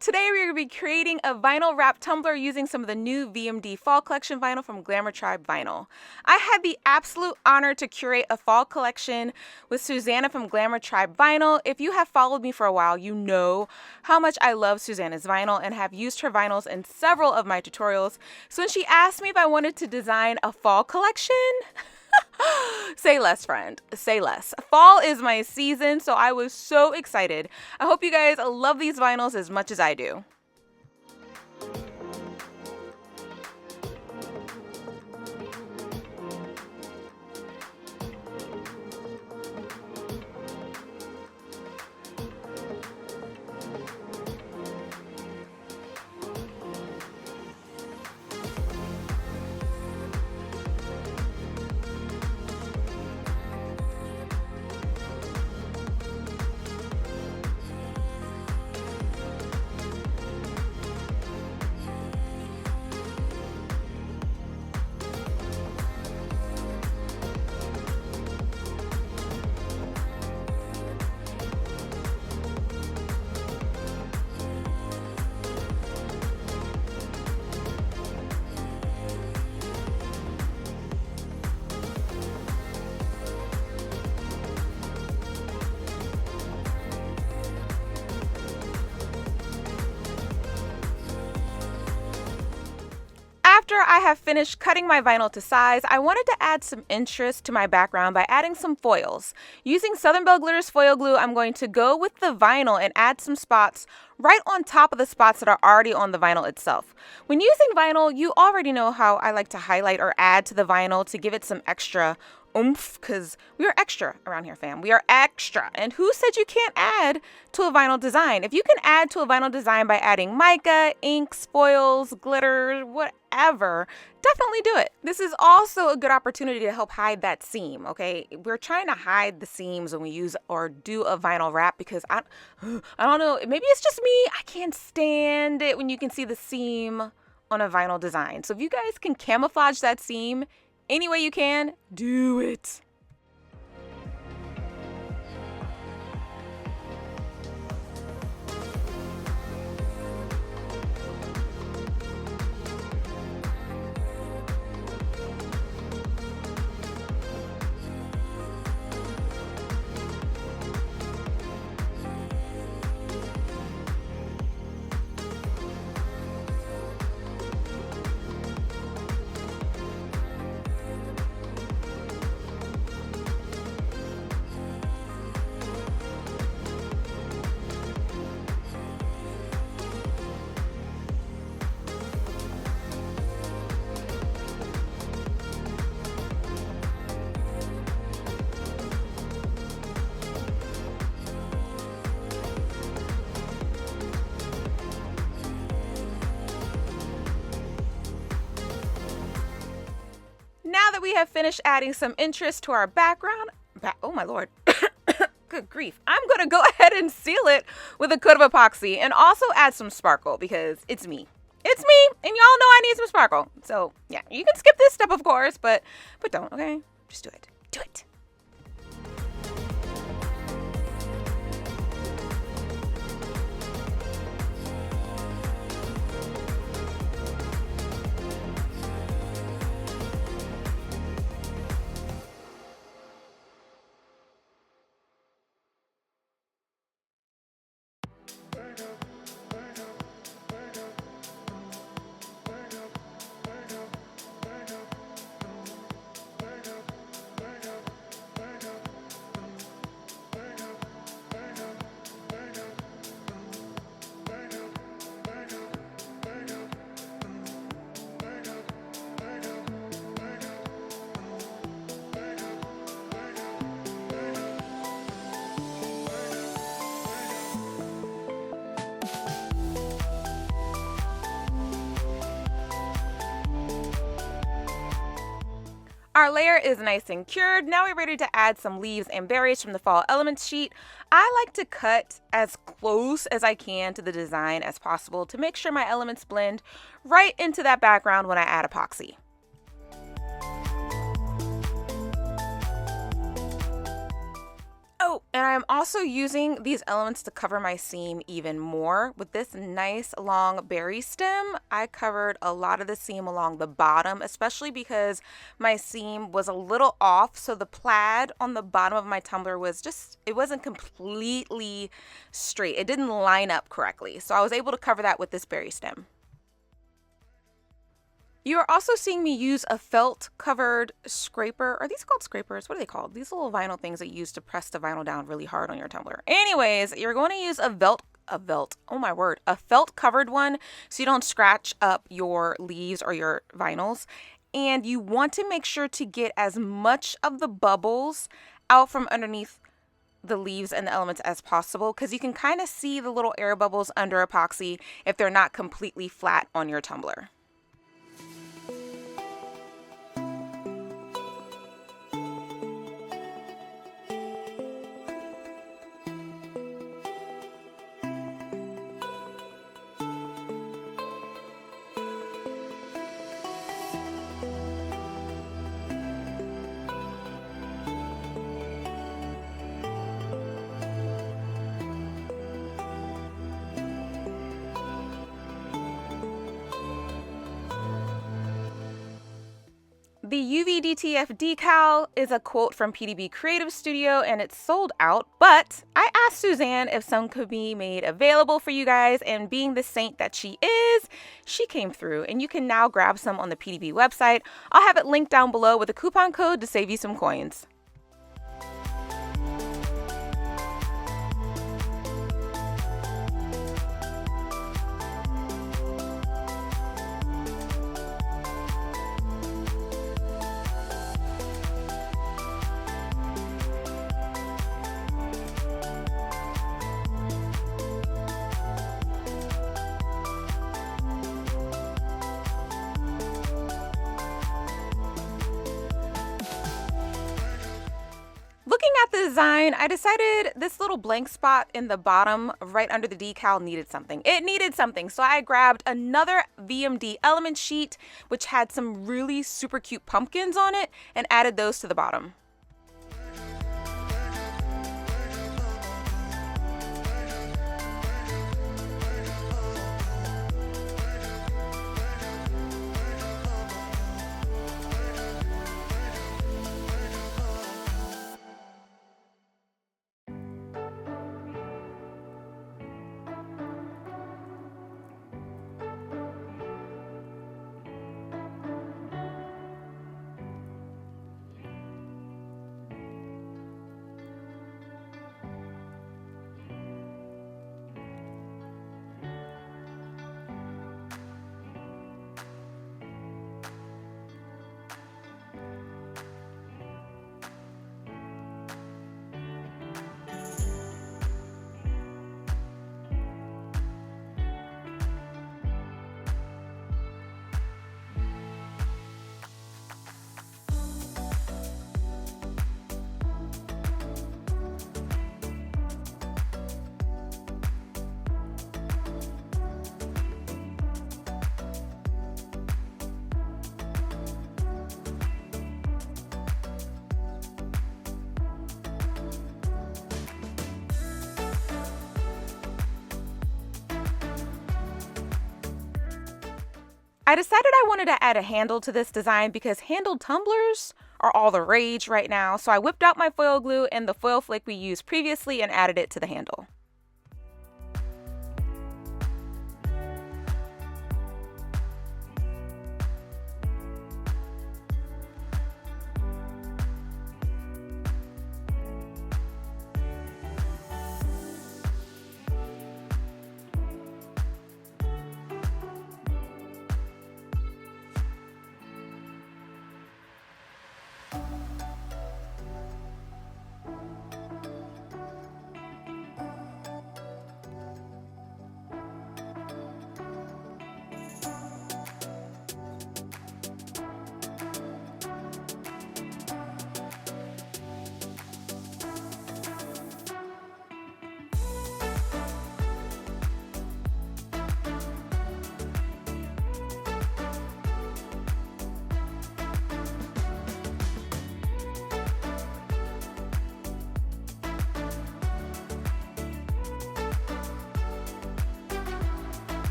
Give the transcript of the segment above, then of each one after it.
Today we are going to be creating a vinyl wrap tumbler using some of the new VMD Fall Collection Vinyl from Glamour Tribe Vinyl. I had the absolute honor to curate a fall collection with Susanna from Glamour Tribe Vinyl. If you have followed me for a while, you know how much I love Susanna's vinyl and have used her vinyls in several of my tutorials. So when she asked me if I wanted to design a fall collection, say less, friend. Say less. Fall is my season, so I was so excited. I hope you guys love these vinyls as much as I do. After I have finished cutting my vinyl to size, I wanted to add some interest to my background by adding some foils. Using Southern Belle Glitter's foil glue, I'm going to go with the vinyl and add some spots right on top of the spots that are already on the vinyl itself. When using vinyl, you already know how I like to highlight or add to the vinyl to give it some extra oomph, because we are extra around here, fam. We are extra. And who said you can't add to a vinyl design? If you can add to a vinyl design by adding mica, inks, foils, glitter, whatever, definitely do it. This is also a good opportunity to help hide that seam, okay? We're trying to hide the seams when we use or do a vinyl wrap because I don't know, maybe it's just me. I can't stand it when you can see the seam on a vinyl design. So if you guys can camouflage that seam any way you can, do it. Now that we have finished adding some interest to our background, oh my lord, good grief, I'm going to go ahead and seal it with a coat of epoxy and also add some sparkle because it's me. It's me, and y'all know I need some sparkle. So yeah, you can skip this step, of course, but don't, okay? Just do it. Do it. Our layer is nice and cured. Now we're ready to add some leaves and berries from the fall elements sheet. I like to cut as close as I can to the design as possible to make sure my elements blend right into that background when I add epoxy. Oh, And I'm also using these elements to cover my seam even more. With this nice long berry stem, I covered a lot of the seam along the bottom, especially because my seam was a little off. So the plaid on the bottom of my tumbler was it wasn't completely straight. It didn't line up correctly. So I was able to cover that with this berry stem. You are also seeing me use a felt covered scraper. Are these called scrapers? What are they called? These little vinyl things that you use to press the vinyl down really hard on your tumbler. Anyways, you're going to use a felt covered one so you don't scratch up your leaves or your vinyls. And you want to make sure to get as much of the bubbles out from underneath the leaves and the elements as possible, because you can kind of see the little air bubbles under epoxy if they're not completely flat on your tumbler. The UVDTF decal is a quote from PDB Creative Studio and it's sold out, but I asked Suzanne if some could be made available for you guys, and being the saint that she is, she came through and you can now grab some on the PDB website. I'll have it linked down below with a coupon code to save you some coins. Looking at the design, I decided this little blank spot in the bottom right under the decal needed something. It needed something, so I grabbed another VMD element sheet which had some really super cute pumpkins on it and added those to the bottom. I decided I wanted to add a handle to this design because handled tumblers are all the rage right now. So I whipped out my foil glue and the foil flake we used previously and added it to the handle.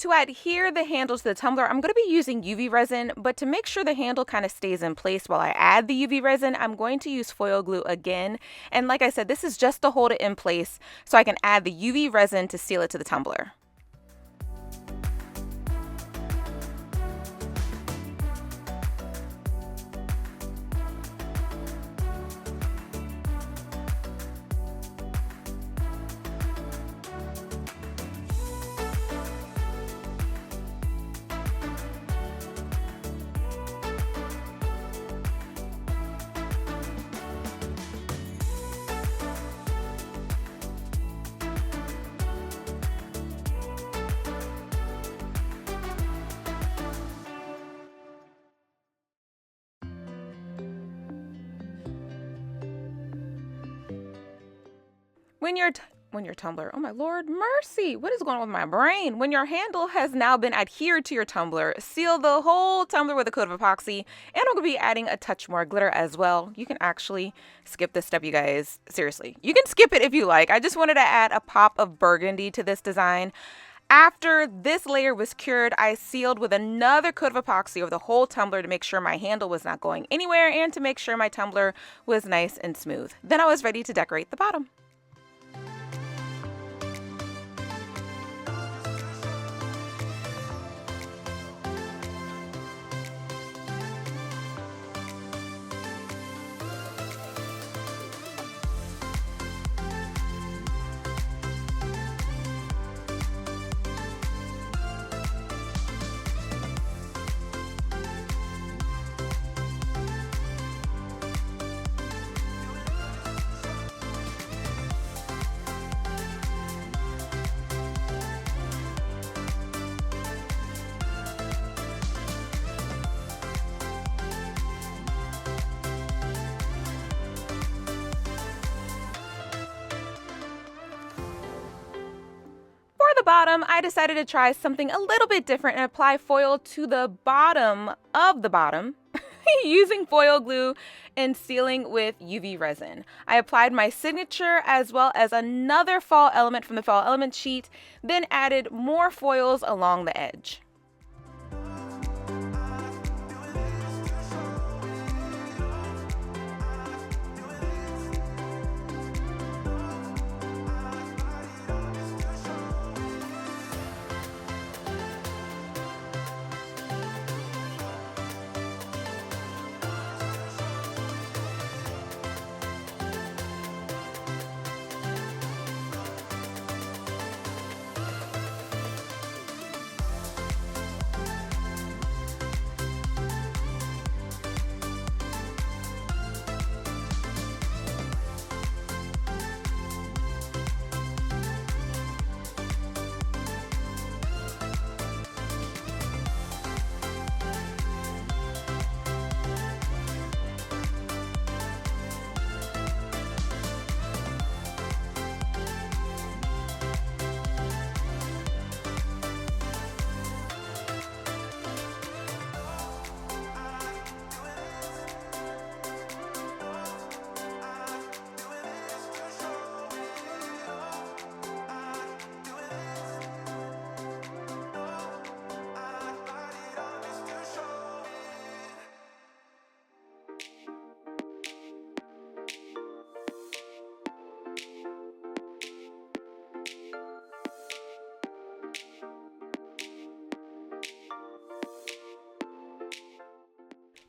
To adhere the handle to the tumbler, I'm going to be using UV resin, but to make sure the handle kind of stays in place while I add the UV resin, I'm going to use foil glue again. And like I said, this is just to hold it in place so I can add the UV resin to seal it to the tumbler. When your tumbler, oh my Lord, mercy, what is going on with my brain? When your handle has now been adhered to your tumbler, seal the whole tumbler with a coat of epoxy, and I'm going to be adding a touch more glitter as well. You can actually skip this step, you guys. Seriously, you can skip it if you like. I just wanted to add a pop of burgundy to this design. After this layer was cured, I sealed with another coat of epoxy over the whole tumbler to make sure my handle was not going anywhere and to make sure my tumbler was nice and smooth. Then I was ready to decorate the bottom. The bottom, I decided to try something a little bit different and apply foil to the bottom of the bottom using foil glue and sealing with UV resin. I applied my signature as well as another fall element from the fall element sheet, then added more foils along the edge.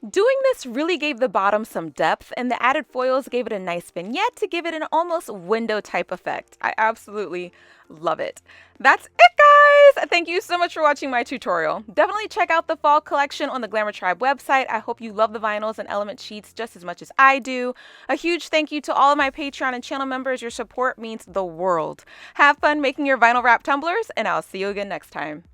Doing this really gave the bottom some depth, and the added foils gave it a nice vignette to give it an almost window type effect. I absolutely love it. That's it, guys! Thank you so much for watching my tutorial. Definitely check out the fall collection on the Glamour Tribe website. I hope you love the vinyls and element sheets just as much as I do. A huge thank you to all of my Patreon and channel members. Your support means the world. Have fun making your vinyl wrap tumblers, and I'll see you again next time.